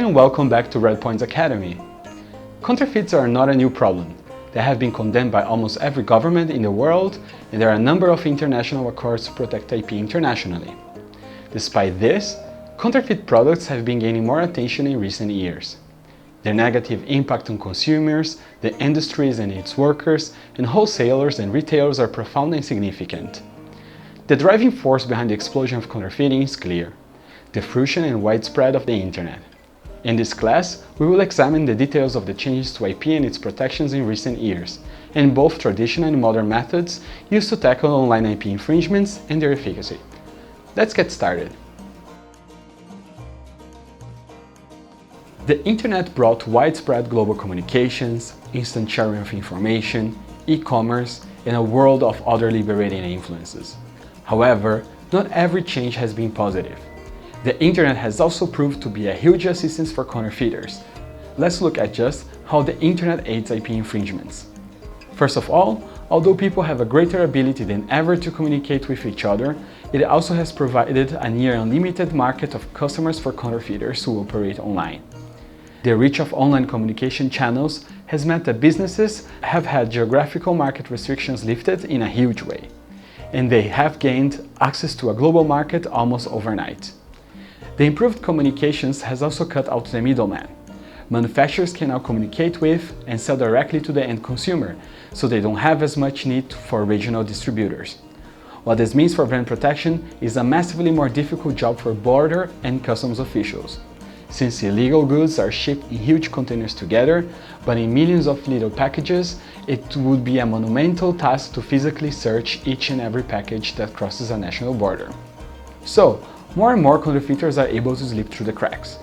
and welcome back to Redpoint's Academy. Counterfeits are not a new problem. They have been condemned by almost every government in the world, and there are a number of international accords to protect IP internationally. Despite this, counterfeit products have been gaining more attention in recent years. Their negative impact on consumers, the industries and its workers, and wholesalers and retailers are profound and significant. The driving force behind the explosion of counterfeiting is clear: the fruition and widespread of the Internet. In this class, we will examine the details of the changes to IP and its protections in recent years, and both traditional and modern methods used to tackle online IP infringements and their efficacy. Let's get started. The Internet brought widespread global communications, instant sharing of information, e-commerce, and a world of other liberating influences. However, not every change has been positive. The Internet has also proved to be a huge assistance for counterfeiters. Let's look at just how the Internet aids IP infringements. First of all, although people have a greater ability than ever to communicate with each other, it also has provided a near unlimited market of customers for counterfeiters who operate online. The reach of online communication channels has meant that businesses have had geographical market restrictions lifted in a huge way, and they have gained access to a global market almost overnight. The improved communications has also cut out the middleman. Manufacturers can now communicate with and sell directly to the end consumer, so they don't have as much need for regional distributors. What this means for brand protection is a massively more difficult job for border and customs officials. Since illegal goods are shipped in huge containers together, but in millions of little packages, it would be a monumental task to physically search each and every package that crosses a national border. So, more and more counterfeiters are able to slip through the cracks.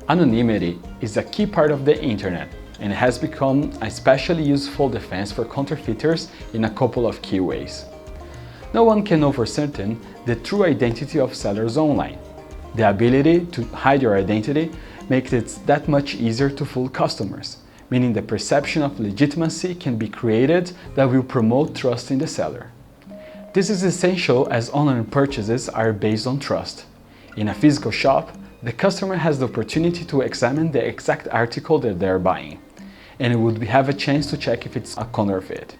Anonymity is a key part of the Internet, and it has become a especially useful defense for counterfeiters in a couple of key ways. No one can know for certain the true identity of sellers online. The ability to hide your identity makes it that much easier to fool customers, meaning the perception of legitimacy can be created that will promote trust in the seller. This is essential as online purchases are based on trust. In a physical shop, the customer has the opportunity to examine the exact article that they're buying, and it would have a chance to check if it's a counterfeit.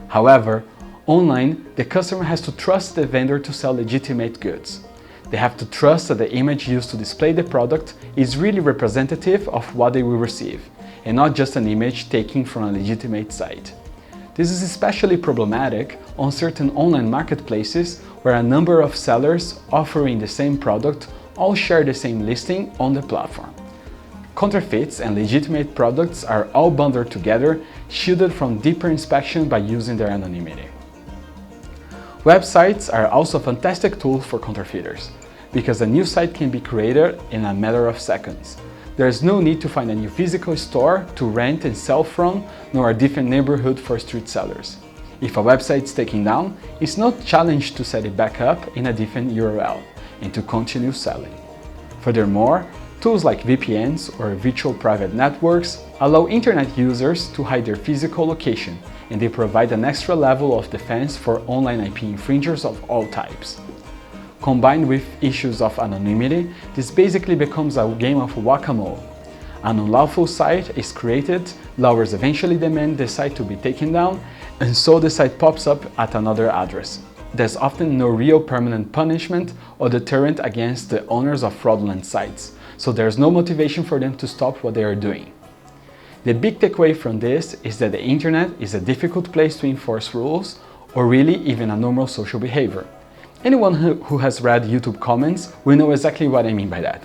However, online, the customer has to trust the vendor to sell legitimate goods. They have to trust that the image used to display the product is really representative of what they will receive, and not just an image taken from a legitimate site. This is especially problematic on certain online marketplaces where a number of sellers offering the same product all share the same listing on the platform. Counterfeits and legitimate products are all bundled together, shielded from deeper inspection by using their anonymity. Websites are also fantastic tools for counterfeiters, because a new site can be created in a matter of seconds. There is no need to find a new physical store to rent and sell from, nor a different neighborhood for street sellers. If a website is taken down, it's not challenged to set it back up in a different URL and to continue selling. Furthermore, tools like VPNs or virtual private networks allow Internet users to hide their physical location, and they provide an extra level of defense for online IP infringers of all types. Combined with issues of anonymity, this basically becomes a game of whack-a-mole. An unlawful site is created, lawyers eventually demand the site to be taken down, and so the site pops up at another address. There's often no real permanent punishment or deterrent against the owners of fraudulent sites, so there's no motivation for them to stop what they are doing. The big takeaway from this is that the Internet is a difficult place to enforce rules, or really even a normal social behavior. Anyone who has read YouTube comments will know exactly what I mean by that.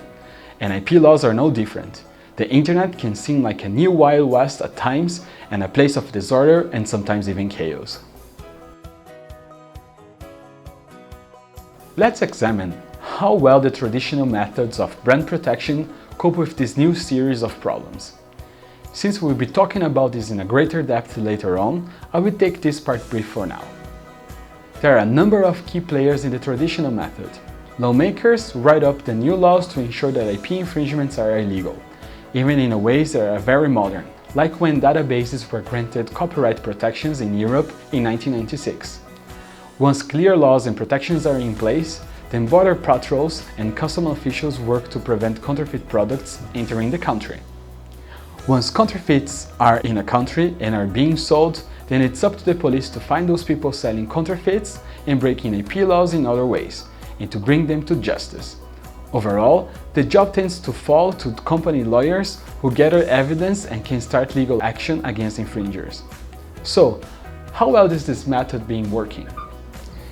And IP laws are no different. The Internet can seem like a new Wild West at times, and a place of disorder and sometimes even chaos. Let's examine how well the traditional methods of brand protection cope with this new series of problems. Since we'll be talking about this in a greater depth later on, I will take this part brief for now. There are a number of key players in the traditional method. Lawmakers write up the new laws to ensure that IP infringements are illegal, even in ways that are very modern, like when databases were granted copyright protections in Europe in 1996. Once clear laws and protections are in place, then border patrols and customs officials work to prevent counterfeit products entering the country. Once counterfeits are in a country and are being sold, then it's up to the police to find those people selling counterfeits and breaking IP laws in other ways, and to bring them to justice. Overall, the job tends to fall to company lawyers who gather evidence and can start legal action against infringers. So, how well is this method been working?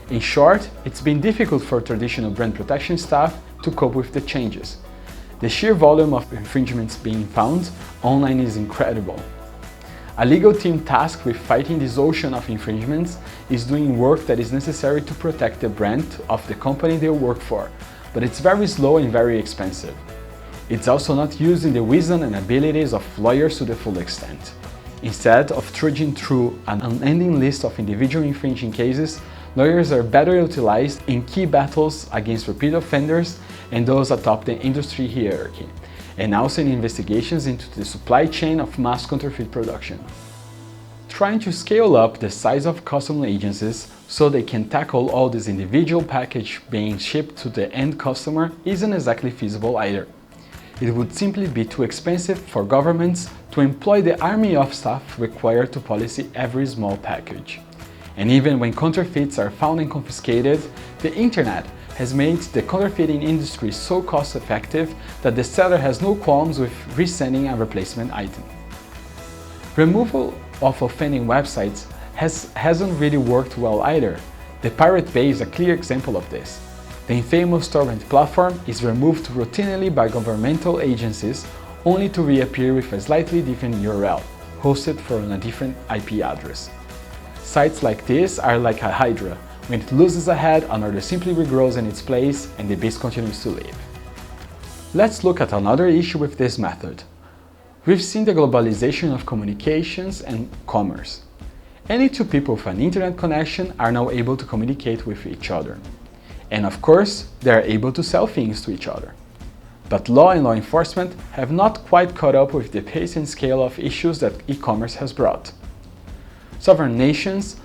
In short, it's been difficult for traditional brand protection staff to cope with the changes. The sheer volume of infringements being found online is incredible. A legal team tasked with fighting this ocean of infringements is doing work that is necessary to protect the brand of the company they work for, but it's very slow and very expensive. It's also not using the wisdom and abilities of lawyers to the full extent. Instead of trudging through an unending list of individual infringing cases, lawyers are better utilized in key battles against repeat offenders and those atop the industry hierarchy, and also in investigations into the supply chain of mass counterfeit production. Trying to scale up the size of customs agencies so they can tackle all these individual packages being shipped to the end customer isn't exactly feasible either. It would simply be too expensive for governments to employ the army of staff required to police every small package. And even when counterfeits are found and confiscated, the internet has made the counterfeiting industry so cost-effective that the seller has no qualms with resending a replacement item. Removal of offending websites hasn't really worked well either. The Pirate Bay is a clear example of this. The infamous torrent platform is removed routinely by governmental agencies only to reappear with a slightly different URL, hosted from a different IP address. Sites like this are like a hydra. When it loses a head, another simply regrows in its place and the beast continues to live. Let's look at another issue with this method. We've seen the globalization of communications and commerce. Any two people with an internet connection are now able to communicate with each other. And of course, they are able to sell things to each other. But law and law enforcement have not quite caught up with the pace and scale of issues that e-commerce has brought. Sovereign nations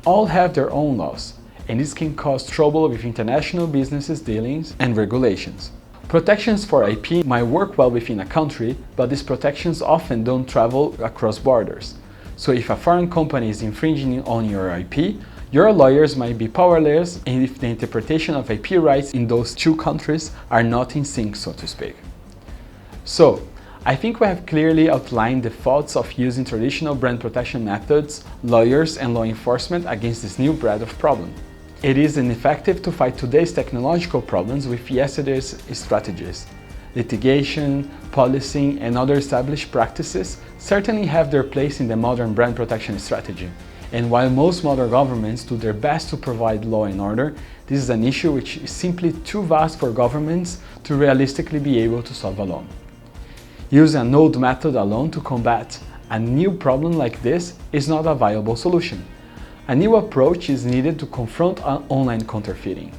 all have their own laws, and this can cause trouble with international businesses' dealings and regulations. Protections for IP might work well within a country, but these protections often don't travel across borders. So if a foreign company is infringing on your IP, your lawyers might be powerless if the interpretation of IP rights in those two countries are not in sync, so to speak. So, I think we have clearly outlined the faults of using traditional brand protection methods, lawyers, and law enforcement against this new breed of problem. It is ineffective to fight today's technological problems with yesterday's strategies. Litigation, policing, and other established practices certainly have their place in the modern brand protection strategy. And while most modern governments do their best to provide law and order, this is an issue which is simply too vast for governments to realistically be able to solve alone. Using an old method alone to combat a new problem like this is not a viable solution. A new approach is needed to confront online counterfeiting,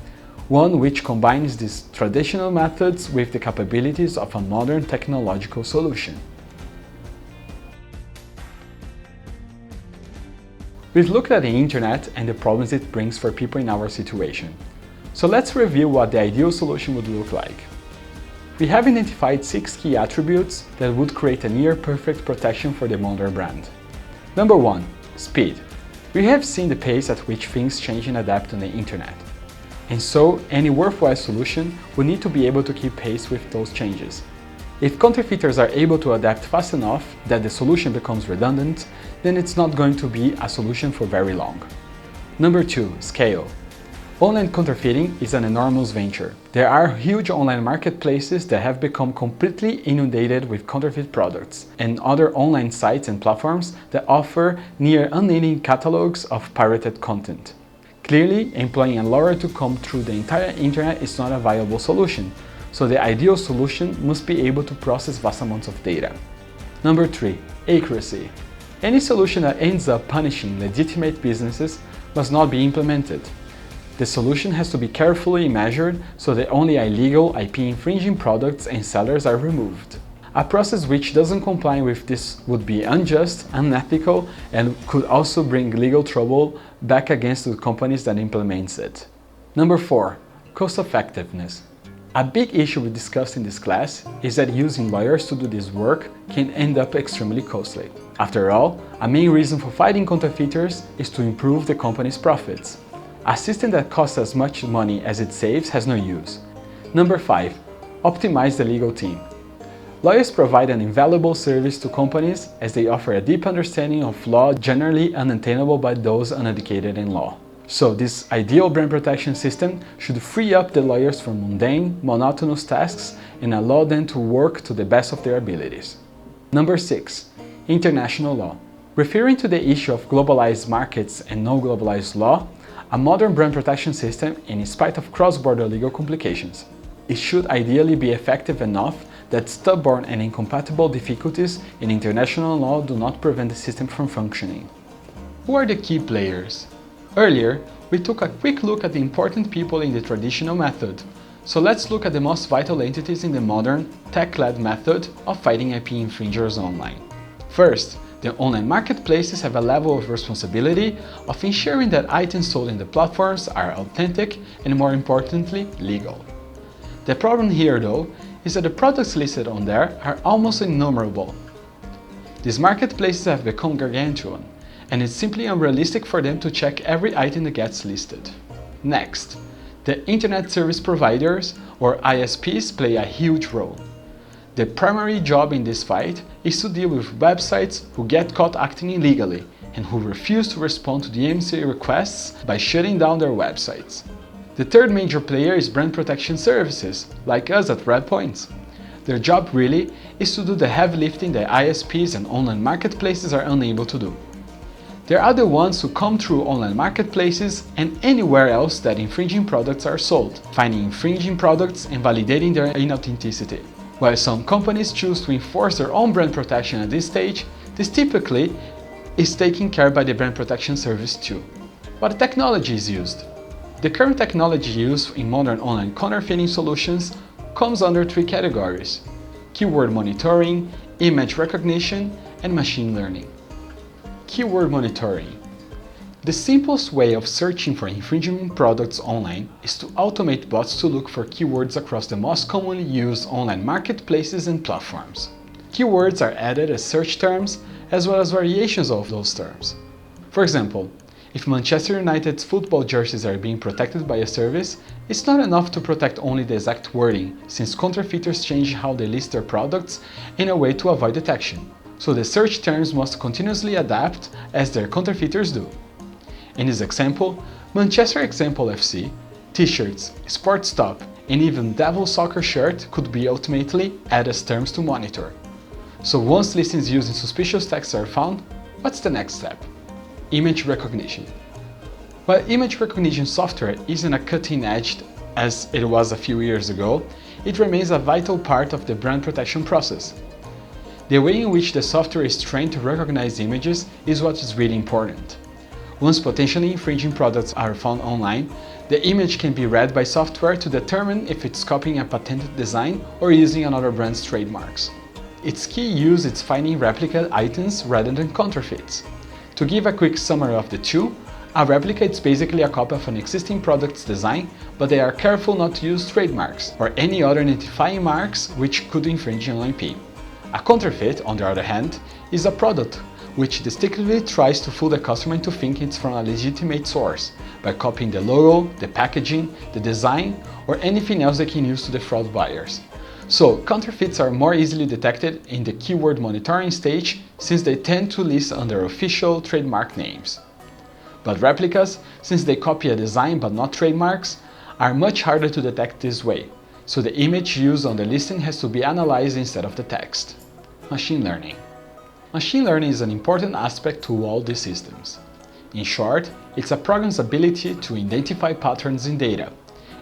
one which combines these traditional methods with the capabilities of a modern technological solution. We've looked at the internet and the problems it brings for people in our situation. So let's review what the ideal solution would look like. We have identified 6 key attributes that would create a near-perfect protection for the modern brand. Number 1. Speed. We have seen the pace at which things change and adapt on the internet. And so, any worthwhile solution will need to be able to keep pace with those changes. If counterfeiters are able to adapt fast enough that the solution becomes redundant, then it's not going to be a solution for very long. Number 2. Scale. Online counterfeiting is an enormous venture. There are huge online marketplaces that have become completely inundated with counterfeit products, and other online sites and platforms that offer near unending catalogs of pirated content. Clearly, employing a lawyer to comb through the entire internet is not a viable solution, so the ideal solution must be able to process vast amounts of data. Number 3. Accuracy. Any solution that ends up punishing legitimate businesses must not be implemented. The solution has to be carefully measured so that only illegal IP infringing products and sellers are removed. A process which doesn't comply with this would be unjust, unethical, and could also bring legal trouble back against the companies that implements it. Number 4. Cost-effectiveness. A big issue we discussed in this class is that using lawyers to do this work can end up extremely costly. After all, a main reason for fighting counterfeiters is to improve the company's profits. A system that costs as much money as it saves has no use. Number 5. Optimize the legal team. Lawyers provide an invaluable service to companies as they offer a deep understanding of law generally unattainable by those uneducated in law. So this ideal brand protection system should free up the lawyers from mundane, monotonous tasks and allow them to work to the best of their abilities. Number 6. International law. Referring to the issue of globalized markets and non-globalized law, a modern brand protection system, in spite of cross-border legal complications, it should ideally be effective enough that stubborn and incompatible difficulties in international law do not prevent the system from functioning. Who are the key players? Earlier, we took a quick look at the important people in the traditional method, so let's look at the most vital entities in the modern, tech-led method of fighting IP infringers online. First, the online marketplaces have a level of responsibility of ensuring that items sold in the platforms are authentic and, more importantly, legal. The problem here, though, is that the products listed on there are almost innumerable. These marketplaces have become gargantuan, and it's simply unrealistic for them to check every item that gets listed. Next, the Internet Service Providers, or ISPs, play a huge role. The primary job in this fight is to deal with websites who get caught acting illegally and who refuse to respond to DMCA requests by shutting down their websites. The third major player is brand protection services, like us at Redpoints. Their job really is to do the heavy lifting that ISPs and online marketplaces are unable to do. They are the ones who come through online marketplaces and anywhere else that infringing products are sold, finding infringing products and validating their inauthenticity. While some companies choose to enforce their own brand protection at this stage, this typically is taken care by the brand protection service too. What technology is used? The current technology used in modern online counterfeiting solutions comes under 3 categories: keyword monitoring, image recognition, and machine learning. Keyword monitoring. The simplest way of searching for infringing products online is to automate bots to look for keywords across the most commonly used online marketplaces and platforms. Keywords are added as search terms as well as variations of those terms. For example, if Manchester United's football jerseys are being protected by a service, it's not enough to protect only the exact wording, since counterfeiters change how they list their products in a way to avoid detection. So the search terms must continuously adapt as their counterfeiters do. In this example, Manchester Example FC, t-shirts, sports top, and even Devil Soccer shirt could be ultimately added as terms to monitor. So once listings using suspicious texts are found, what's the next step? Image recognition. While image recognition software isn't a cutting edge as it was a few years ago, it remains a vital part of the brand protection process. The way in which the software is trained to recognize images is what is really important. Once potentially infringing products are found online, the image can be read by software to determine if it's copying a patented design or using another brand's trademarks. Its key use is finding replica items rather than counterfeits. To give a quick summary of the two, a replica is basically a copy of an existing product's design, but they are careful not to use trademarks or any other identifying marks which could infringe on IP. A counterfeit, on the other hand, is a product which distinctly tries to fool the customer into thinking it's from a legitimate source by copying the logo, the packaging, the design, or anything else they can use to defraud buyers. So, counterfeits are more easily detected in the keyword monitoring stage since they tend to list under official trademark names. But replicas, since they copy a design but not trademarks, are much harder to detect this way, so the image used on the listing has to be analyzed instead of the text. Machine learning. Machine learning is an important aspect to all these systems. In short, it's a program's ability to identify patterns in data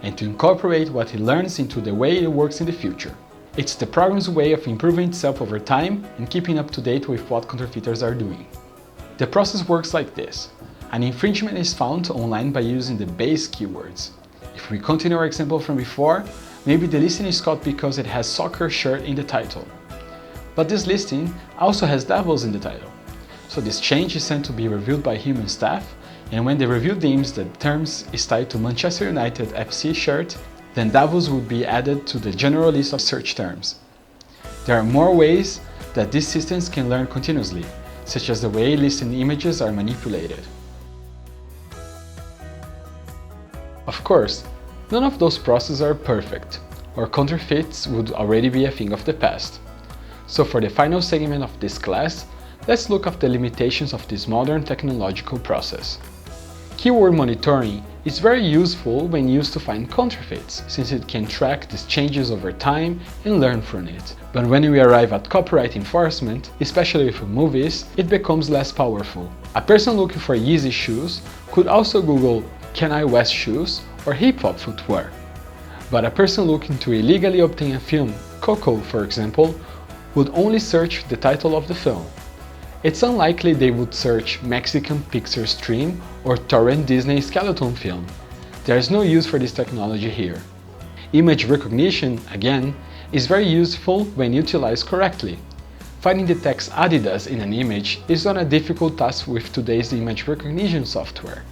and to incorporate what it learns into the way it works in the future. It's the program's way of improving itself over time and keeping up to date with what counterfeiters are doing. The process works like this. An infringement is found online by using the base keywords. If we continue our example from before, maybe the listing is caught because it has soccer shirt in the title. But this listing also has devils in the title. So this change is sent to be reviewed by human staff, And when the review deems that terms is tied to Manchester United FC shirt, then Davos would be added to the general list of search terms. There are more ways that these systems can learn continuously, such as the way listing images are manipulated. Of course, none of those processes are perfect, or counterfeits would already be a thing of the past. So for the final segment of this class, let's look at the limitations of this modern technological process. Keyword monitoring is very useful when used to find counterfeits, since it can track these changes over time and learn from it. But when we arrive at copyright enforcement, especially with movies, it becomes less powerful. A person looking for Yeezy shoes could also Google Kanye West shoes or hip-hop footwear. But a person looking to illegally obtain a film, Coco for example, would only search the title of the film. It's unlikely they would search Mexican Pixar Stream or torrent Disney Skeleton film. There is no use for this technology here. Image recognition, again, is very useful when utilized correctly. Finding the text Adidas in an image is not a difficult task with today's image recognition software.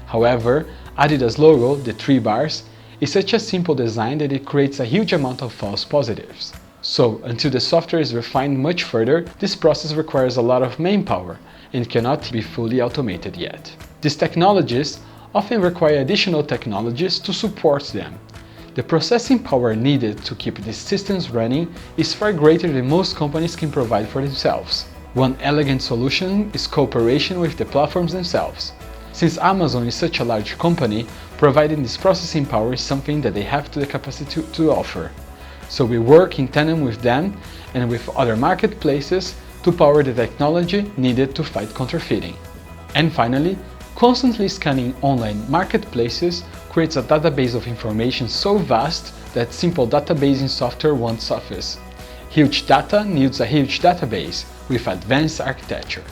However, Adidas' logo, the 3 bars, is such a simple design that it creates a huge amount of false positives. So, until the software is refined much further, this process requires a lot of manpower and cannot be fully automated yet. These technologies often require additional technologies to support them. The processing power needed to keep these systems running is far greater than most companies can provide for themselves. One elegant solution is cooperation with the platforms themselves. Since Amazon is such a large company, providing this processing power is something that they have the capacity to offer. So we work in tandem with them and with other marketplaces to power the technology needed to fight counterfeiting. And finally, constantly scanning online marketplaces creates a database of information so vast that simple databasing software won't suffice. Huge data needs a huge database with advanced architecture.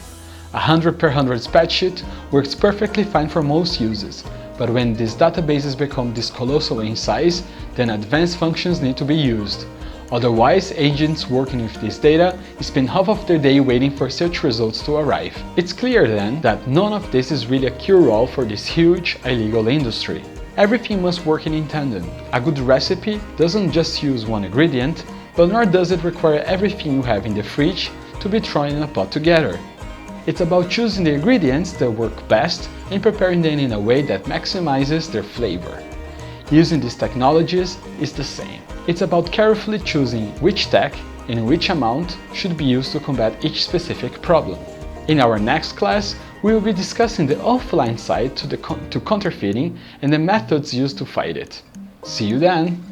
A 100x100 spreadsheet works perfectly fine for most uses, but when these databases become this colossal in size, then advanced functions need to be used. Otherwise, agents working with this data spend half of their day waiting for search results to arrive. It's clear then that none of this is really a cure-all for this huge illegal industry. Everything must work in tandem. A good recipe doesn't just use one ingredient, but nor does it require everything you have in the fridge to be thrown in a pot together. It's about choosing the ingredients that work best and preparing them in a way that maximizes their flavor. Using these technologies is the same. It's about carefully choosing which tech and which amount should be used to combat each specific problem. In our next class, we will be discussing the offline side to counterfeiting and the methods used to fight it. See you then!